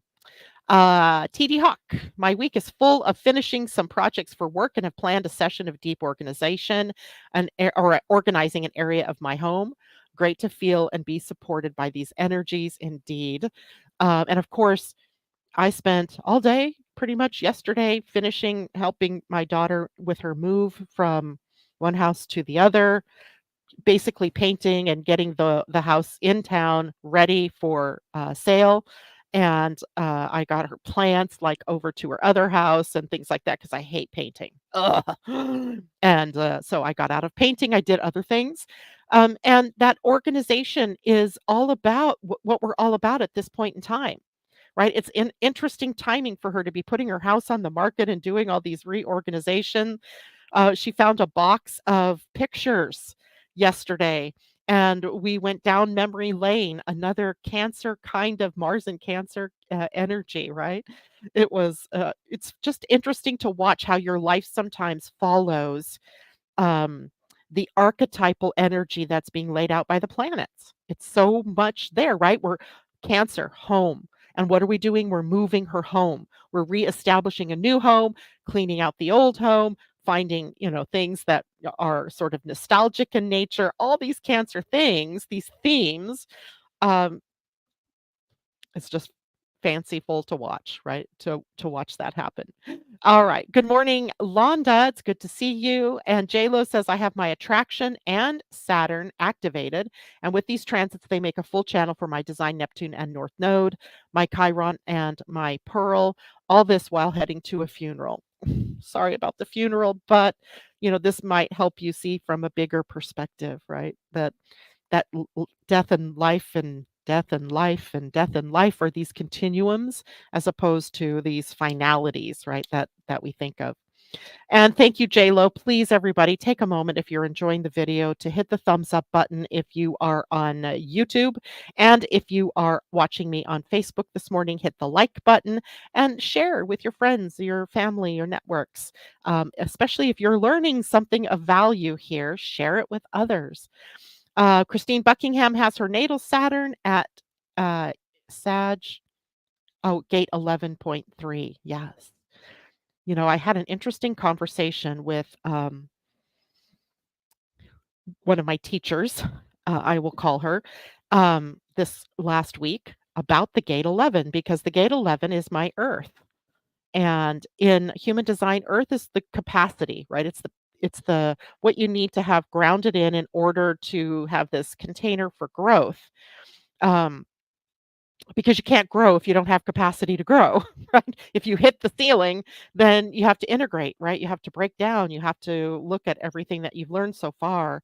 TD Hawk, my week is full of finishing some projects for work and have planned a session of deep organization or organizing an area of my home. Great to feel and be supported by these energies indeed. And of course, I spent all day pretty much yesterday helping my daughter with her move from one house to the other, basically painting and getting the house in town ready for sale. And I got her plants like over to her other house and things like that because I hate painting. Ugh. And so I got out of painting. I did other things. And that organization is all about what we're all about at this point in time, right? It's interesting timing for her to be putting her house on the market and doing all these reorganization. She found a box of pictures yesterday, and we went down memory lane, another Cancer kind of Mars and Cancer energy, right? It's just interesting to watch how your life sometimes follows um, the archetypal energy that's being laid out by the planets. It's so much there, right? We're Cancer, home. And what are we doing? We're moving her home. We're reestablishing a new home, cleaning out the old home, finding, things that are sort of nostalgic in nature. All these Cancer things, these themes, um, it's just fanciful to watch, right? To watch that happen. All right. Good morning, Londa. It's good to see you. And JLo says I have my attraction and Saturn activated. And with these transits, they make a full channel for my design Neptune and North Node, my Chiron and my Pearl. All this while heading to a funeral. Sorry about the funeral, but this might help you see from a bigger perspective, right? That death and life and death and life and death and life are these continuums as opposed to these finalities, right? That we think of. And thank you, JLo. Please, everybody, take a moment if you're enjoying the video to hit the thumbs up button if you are on YouTube. And if you are watching me on Facebook this morning, hit the like button and share with your friends, your family, your networks. Especially if you're learning something of value here, share it with others. Christine Buckingham has her natal Saturn at uh, Sag. Oh, gate 11.3. Yes. I had an interesting conversation with one of my teachers, I will call her, this last week about the gate 11 because the gate 11 is my Earth. And in human design, Earth is the capacity, right? It's the what you need to have grounded in order to have this container for growth. Um, because you can't grow if you don't have capacity to grow, right? If you hit the ceiling, then you have to integrate, right? You have to break down. You have to look at everything that you've learned so far,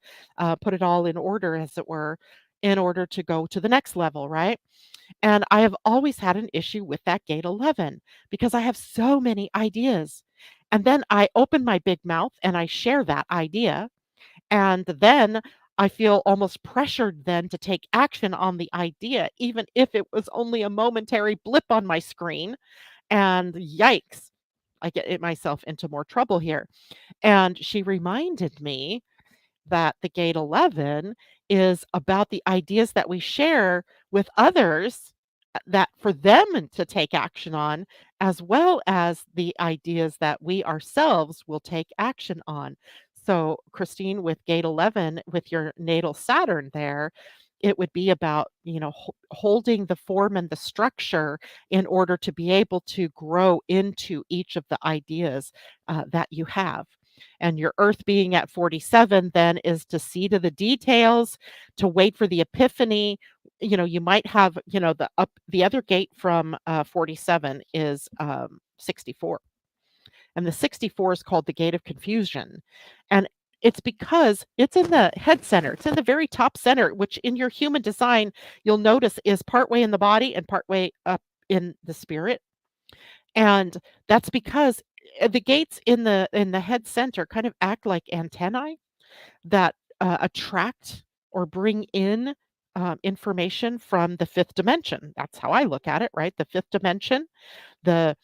put it all in order, as it were, in order to go to the next level, right? And I have always had an issue with that gate 11 because I have so many ideas. And then I open my big mouth and I share that idea. And then I feel almost pressured then to take action on the idea, even if it was only a momentary blip on my screen. And yikes, I get myself into more trouble here. And she reminded me that the gate 11 is about the ideas that we share with others that for them to take action on, as well as the ideas that we ourselves will take action on. So, Christine, with gate 11, with your natal Saturn there, it would be about, holding the form and the structure in order to be able to grow into each of the ideas that you have. And your Earth being at 47 then is to see to the details, to wait for the epiphany. You might have, the other gate from 47 is 64. And the 64 is called the gate of confusion. And it's because it's in the head center. It's in the very top center, which in your human design, you'll notice is partway in the body and partway up in the spirit. And that's because the gates in the head center kind of act like antennae that attract or bring in information from the fifth dimension. That's how I look at it, right? The fifth dimension, the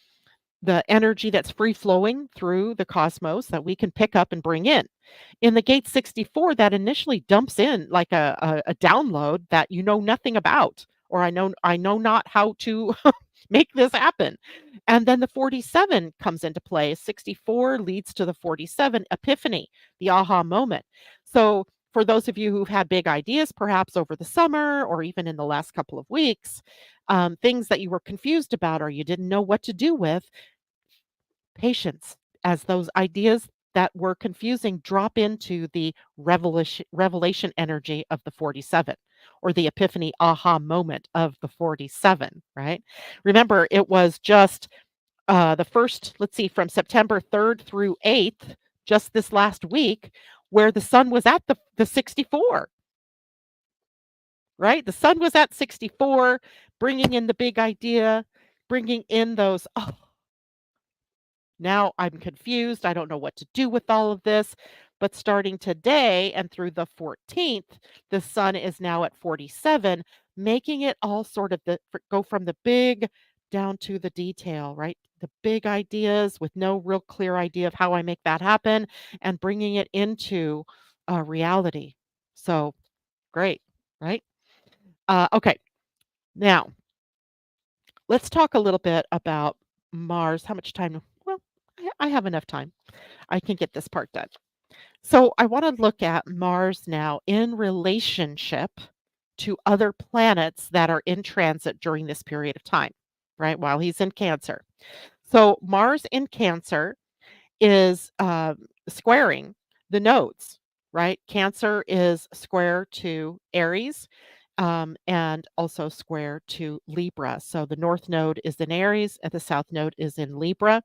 the energy that's free flowing through the cosmos that we can pick up and bring in. In the gate 64, that initially dumps in like a download that you know nothing about, or I know not how to make this happen. And then the 47 comes into play. 64 leads to the 47 epiphany, the aha moment. So, for those of you who've had big ideas, perhaps over the summer or even in the last couple of weeks, things that you were confused about or you didn't know what to do with, patience as those ideas that were confusing drop into the revelation energy of the 47 or the epiphany aha moment of the 47, right? Remember, it was just the first, let's see, from September 3rd through 8th, just this last week, where the sun was at the 64, right? The sun was at 64, bringing in the big idea, bringing in those, oh, now I'm confused. I don't know what to do with all of this. But starting today and through the 14th, the sun is now at 47, making it all sort of go from the big down to the detail, right? The big ideas with no real clear idea of how I make that happen and bringing it into reality. So great, right? Okay, now let's talk a little bit about Mars. How much time? Well, I have enough time. I can get this part done. So I want to look at Mars now in relationship to other planets that are in transit during this period of time, right? While he's in Cancer. So Mars in Cancer is squaring the nodes, right? Cancer is square to Aries and also square to Libra. So the north node is in Aries and the south node is in Libra.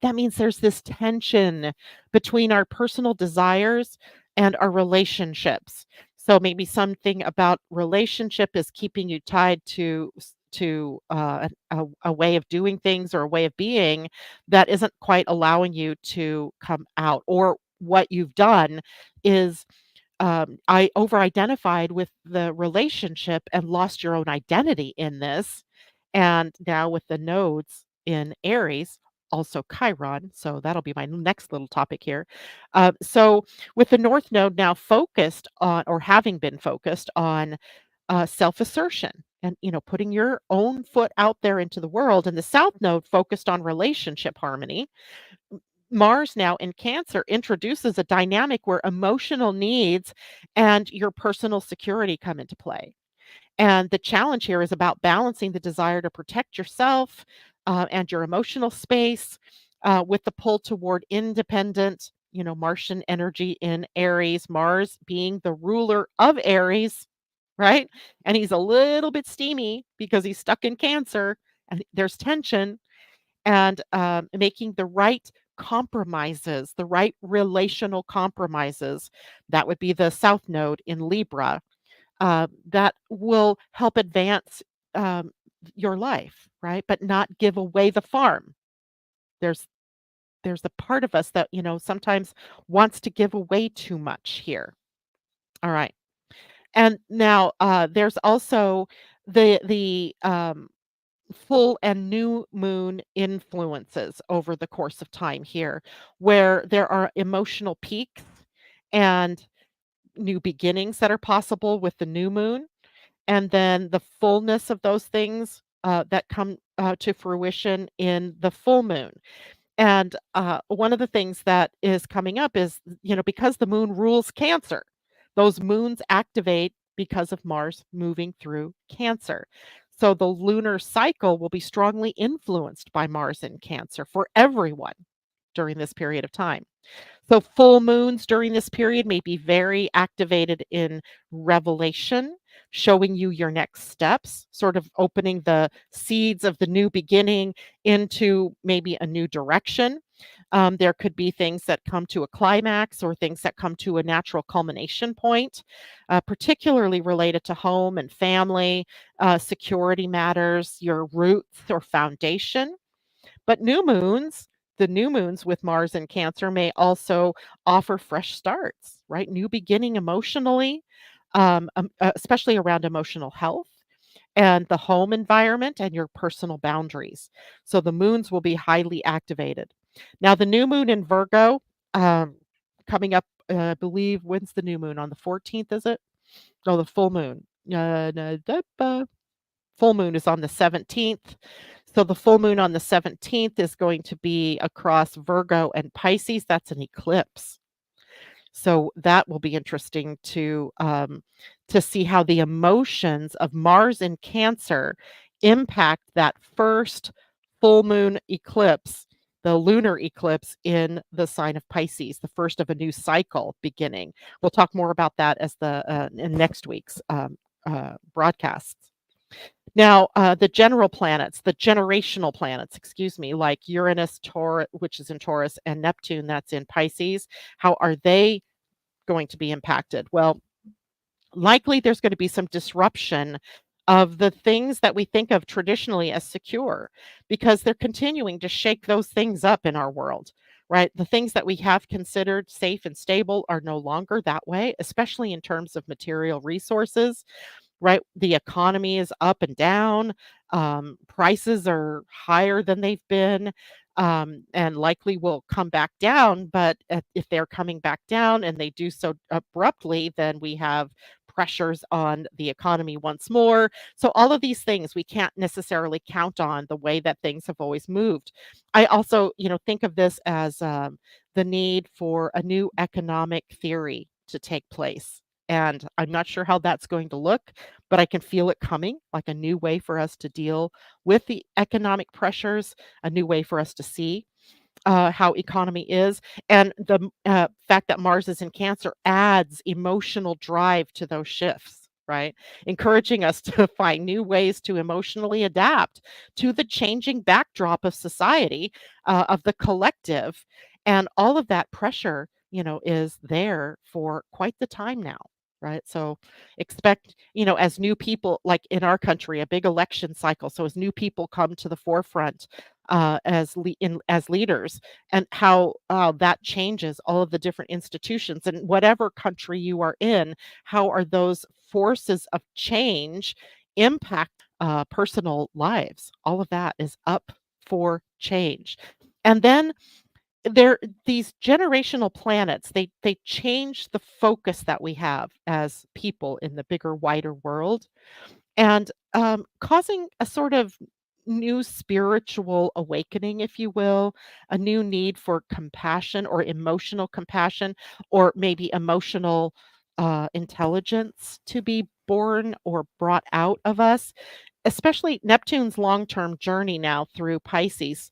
That means there's this tension between our personal desires and our relationships. So maybe something about relationship is keeping you tied to a way of doing things or a way of being that isn't quite allowing you to come out, or what you've done is I over identified with the relationship and lost your own identity in this. And now with the nodes in Aries, also Chiron. So that'll be my next little topic here. So with the North Node now focused on, or having been focused on, self-assertion and putting your own foot out there into the world, and the South Node focused on relationship harmony. Mars now in Cancer introduces a dynamic where emotional needs and your personal security come into play. And the challenge here is about balancing the desire to protect yourself and your emotional space with the pull toward independent, Martian energy in Aries, Mars being the ruler of Aries, right? And he's a little bit steamy because he's stuck in Cancer and there's tension, and making the right compromises, the right relational compromises. That would be the South Node in Libra. That will help advance your life, right? But not give away the farm. There's there's a part of us that sometimes wants to give away too much here. All right, and now there's also the full and new moon influences over the course of time here, where there are emotional peaks and new beginnings that are possible with the new moon, and then the fullness of those things that come to fruition in the full moon. And one of the things that is coming up is, because the moon rules Cancer, those moons activate because of Mars moving through Cancer. So the lunar cycle will be strongly influenced by Mars in Cancer for everyone during this period of time. So full moons during this period may be very activated in revelation, showing you your next steps, sort of opening the seeds of the new beginning into maybe a new direction. There could be things that come to a climax or things that come to a natural culmination point, particularly related to home and family, security matters, your roots or foundation. But the new moons with Mars and Cancer may also offer fresh starts, right? New beginning emotionally, especially around emotional health and the home environment and your personal boundaries. So the moons will be highly activated. Now, the new moon in Virgo um, coming up, I believe, when's the new moon? On the 14th, is it? No, the full moon. No, full moon is on the 17th. So the full moon on the 17th is going to be across Virgo and Pisces. That's an eclipse. So that will be interesting to see how the emotions of Mars in Cancer impact that first full moon eclipse, the lunar eclipse in the sign of Pisces, the first of a new cycle beginning. We'll talk more about that as in next week's broadcasts. Now, the general planets, the generational planets, excuse me, like Uranus, Taurus, which is in Taurus, and Neptune, that's in Pisces. How are they going to be impacted? Well, likely there's going to be some disruption of the things that we think of traditionally as secure because they're continuing to shake those things up in our world, right? The things that we have considered safe and stable are no longer that way, especially in terms of material resources, right? The economy is up and down. Prices are higher than they've been, and likely will come back down. But if they're coming back down and they do so abruptly, then we have pressures on the economy once more. So all of these things we can't necessarily count on the way that things have always moved. I also, think of this as the need for a new economic theory to take place. And I'm not sure how that's going to look, but I can feel it coming, like a new way for us to deal with the economic pressures, a new way for us to see how economy is. And the fact that Mars is in Cancer adds emotional drive to those shifts, right? Encouraging us to find new ways to emotionally adapt to the changing backdrop of society, of the collective. And all of that pressure, is there for quite the time now. Right. So expect, as new people, like in our country, a big election cycle. So as new people come to the forefront as leaders, and how that changes all of the different institutions and whatever country you are in, how are those forces of change impact personal lives? All of that is up for change. And then there these generational planets, they change the focus that we have as people in the bigger, wider world, and causing a sort of new spiritual awakening, if you will, a new need for compassion or emotional compassion, or maybe emotional intelligence to be born or brought out of us, especially Neptune's long term journey now through Pisces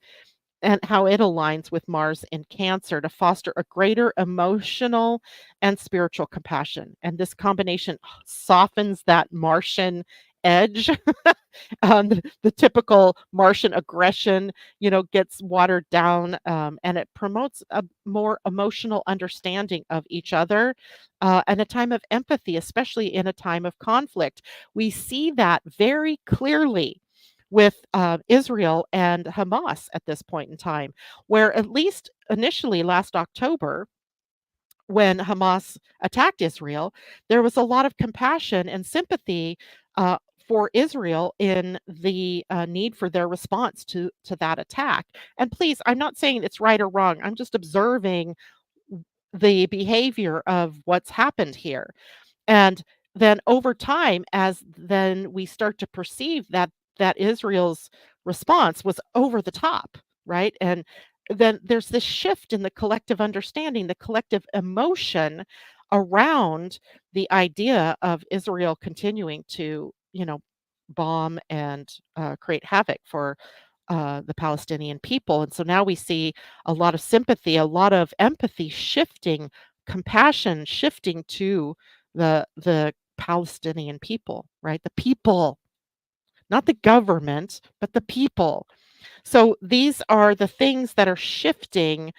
and how it aligns with Mars in Cancer to foster a greater emotional and spiritual compassion. And this combination softens that Martian edge. The typical Martian aggression, gets watered down, and it promotes a more emotional understanding of each other, and a time of empathy, especially in a time of conflict. We see that very clearly with Israel and Hamas at this point in time, where at least initially last October, when Hamas attacked Israel, there was a lot of compassion and sympathy for Israel in the need for their response to that attack. And please, I'm not saying it's right or wrong. I'm just observing the behavior of what's happened here. And then over time, as then we start to perceive that Israel's response was over the top, right? And then there's this shift in the collective understanding, the collective emotion around the idea of Israel continuing to, bomb and create havoc for the Palestinian people. And so now we see a lot of sympathy, a lot of empathy shifting, compassion shifting to the Palestinian people, right? The people, not the government, but the people. So these are the things that are shifting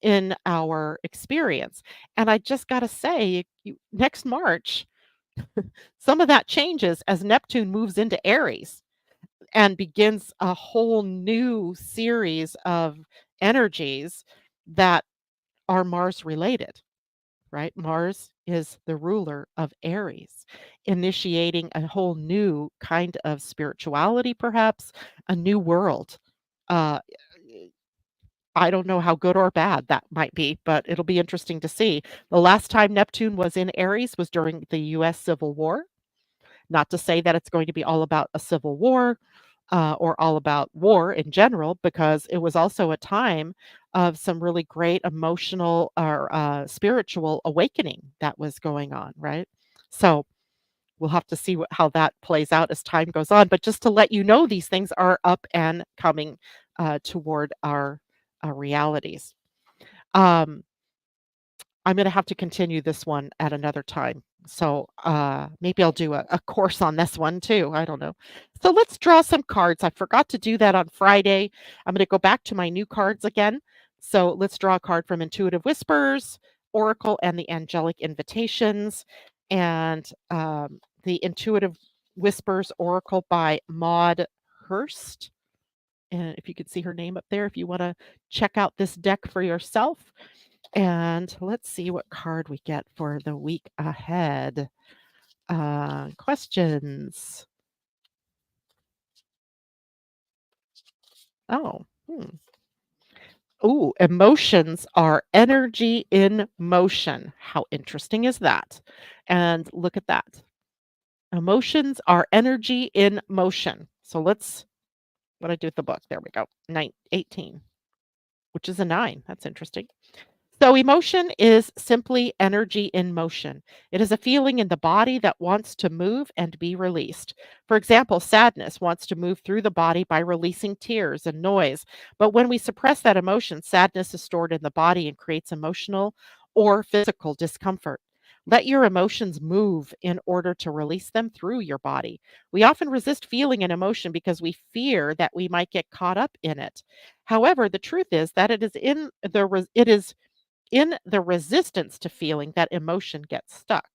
in our experience. And I just got to say, next March, some of that changes as Neptune moves into Aries and begins a whole new series of energies that are Mars related, right? Mars is the ruler of Aries, initiating a whole new kind of spirituality, perhaps a new world. Uh, I don't know how good or bad that might be, but it'll be interesting to see. The last time Neptune was in Aries was during the US Civil War. Not to say that it's going to be all about a civil war, or all about war in general, because it was also a time of some really great emotional or spiritual awakening that was going on, right? So we'll have to see how that plays out as time goes on. But just to let you know, these things are up and coming toward our realities. Um, I'm gonna have to continue this one at another time. So, maybe I'll do a course on this one too, I don't know. So let's draw some cards. I forgot to do that on Friday. I'm gonna go back to my new cards again. So let's draw a card from Intuitive Whispers, Oracle, and the Angelic Invitations. And, the Intuitive Whispers Oracle by Maud Hurst. And if you could see her name up there, if you wanna check out this deck for yourself. And let's see what card we get for the week ahead. Questions. Oh, Ooh, emotions are energy in motion. How interesting is that? And look at that. Emotions are energy in motion. So let's, what I do with the book. There we go. 18, which is a 9. That's interesting. So, emotion is simply energy in motion. It is a feeling in the body that wants to move and be released. For example, sadness wants to move through the body by releasing tears and noise. But when we suppress that emotion, sadness is stored in the body and creates emotional or physical discomfort. Let your emotions move in order to release them through your body. We often resist feeling an emotion because we fear that we might get caught up in it. However, the truth is that it is in the resistance to feeling that emotion gets stuck.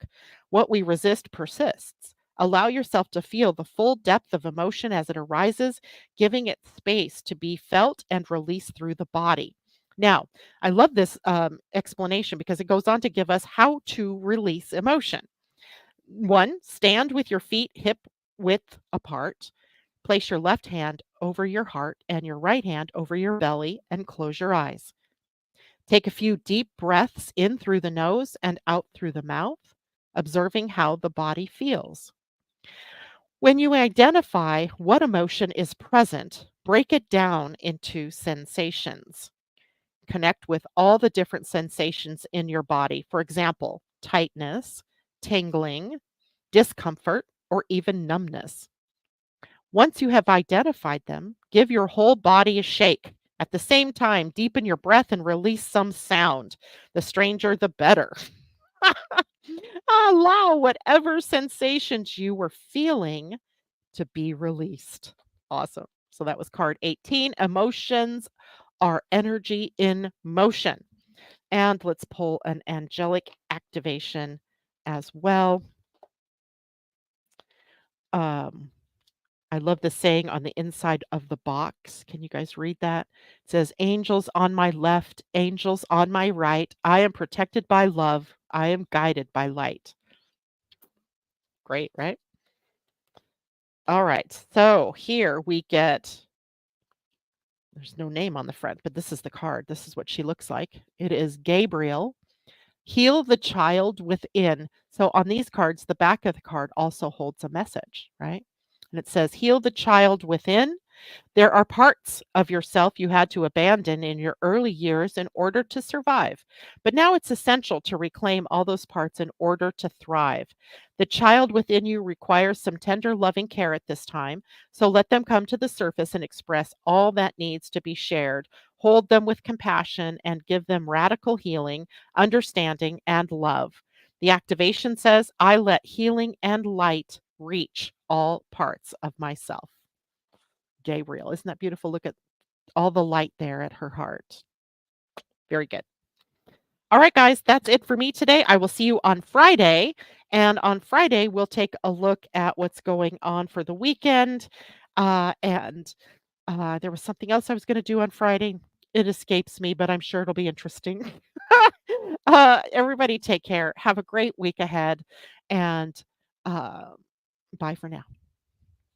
What we resist persists. Allow yourself to feel the full depth of emotion as it arises, giving it space to be felt and released through the body. Now, I love this explanation because it goes on to give us how to release emotion. One, stand with your feet hip width apart. Place your left hand over your heart and your right hand over your belly and close your eyes. Take a few deep breaths in through the nose and out through the mouth, observing how the body feels. When you identify what emotion is present, break it down into sensations. Connect with all the different sensations in your body. For example, tightness, tingling, discomfort, or even numbness. Once you have identified them, give your whole body a shake. At the same time, deepen your breath and release some sound. The stranger, the better. Allow whatever sensations you were feeling to be released. Awesome. So that was card 18. Emotions are energy in motion. And let's pull an angelic activation as well. Um, I love the saying on the inside of the box. Can you guys read that? It says, "Angels on my left, angels on my right. I am protected by love. I am guided by light." Great, right? All right. So here we get, there's no name on the front, but this is the card. This is what she looks like. It is Gabriel. Heal the child within. So on these cards, the back of the card also holds a message, right? And it says, "Heal the child within. There are parts of yourself you had to abandon in your early years in order to survive, but now it's essential to reclaim all those parts in order to thrive. The child within you requires some tender, loving care at this time, so let them come to the surface and express all that needs to be shared. Hold them with compassion and give them radical healing, understanding, and love." The activation says, "I let healing and light reach all parts of myself." Gabriel. Isn't that beautiful? Look at all the light there at her heart. Very good. All right, guys, that's it for me today. I will see you on Friday. And on Friday, we'll take a look at what's going on for the weekend. And there was something else I was going to do on Friday. It escapes me, but I'm sure it'll be interesting. Everybody, take care. Have a great week ahead. And uh, bye for now.